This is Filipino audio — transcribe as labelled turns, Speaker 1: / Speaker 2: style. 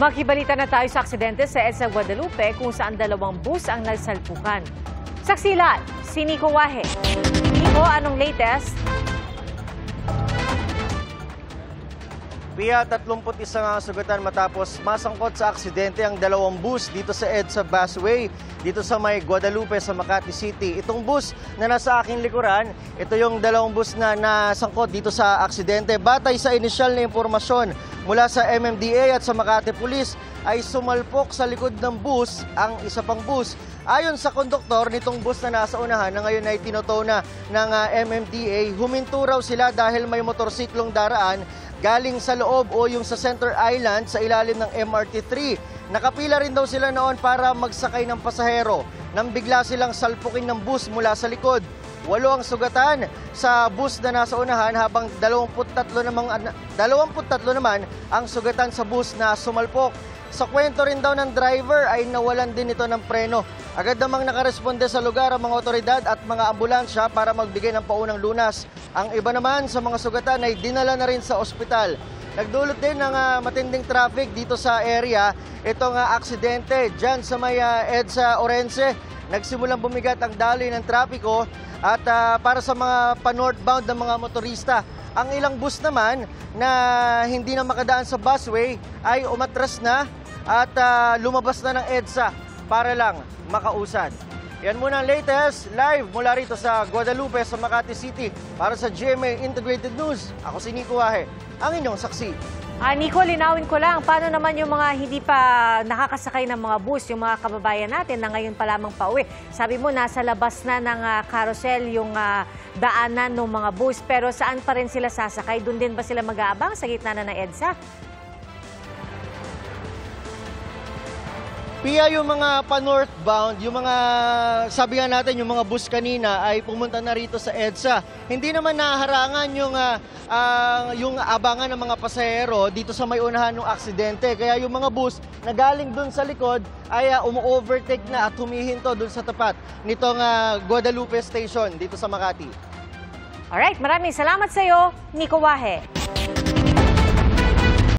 Speaker 1: Makibalita na tayo sa aksidente sa EDSA Guadalupe kung saan dalawang bus ang nagsalpukan. Saksilan, si Nico Wahe. Nico, anong latest?
Speaker 2: Pia, 31 nga sugatan matapos masangkot sa aksidente ang dalawang bus dito sa EDSA Busway, dito sa may Guadalupe sa Makati City. Itong bus na nasa aking likuran, ito yung dalawang bus na nasangkot dito sa aksidente. Batay sa inisyal na impormasyon mula sa MMDA at sa Makati Police, ay sumalpok sa likod ng bus ang isa pang bus. Ayon sa konduktor nitong bus na nasa unahan na ngayon ay tinotow na ng MMDA, huminto raw sila dahil may motorsiklong daraan galing sa loob o yung sa Center Island sa ilalim ng MRT3. Nakapila rin daw sila noon para magsakay ng pasahero nang bigla silang salpukin ng bus mula sa likod. 8 ang sugatan sa bus na nasa unahan habang 23 naman ang sugatan sa bus na sumalpok. Sa kwento rin daw ng driver ay nawalan din ito ng preno. Agad namang nakaresponde sa lugar ang mga otoridad at mga ambulansya para magbigay ng paunang lunas. Ang iba naman sa mga sugatan ay dinala na rin sa ospital. Nagdulot din ng matinding traffic dito sa area. Itong aksidente dyan sa may EDSA Orense. Nagsimulang bumigat ang daloy ng trapiko at para sa mga pa-northbound ng mga motorista. Ang ilang bus naman na hindi na makadaan sa busway ay umatras na at lumabas na ng EDSA para lang makausad. Yan muna ang latest live mula rito sa Guadalupe sa Makati City. Para sa GMA Integrated News, ako si Nico Wahe, ang inyong saksi.
Speaker 1: Nico, linawin ko lang, paano naman yung mga hindi pa nakakasakay ng mga bus, yung mga kababayan natin na ngayon pa lamang pauwi? Sabi mo, nasa labas na ng carousel yung daanan ng mga bus, pero saan pa rin sila sasakay? Doon din ba sila mag-aabang sa gitna na ng EDSA?
Speaker 2: Pia, yung mga pa-northbound, yung mga, sabi nga natin, yung mga bus kanina ay pumunta na rito sa EDSA. Hindi naman naharangan yung abangan ng mga pasahero dito sa may unahan ng aksidente. Kaya yung mga bus na galing dun sa likod ay umu-overtake na at humihinto dun sa tapat nitong Guadalupe Station dito sa Makati.
Speaker 1: Alright, maraming salamat sa iyo, Nico Wahe.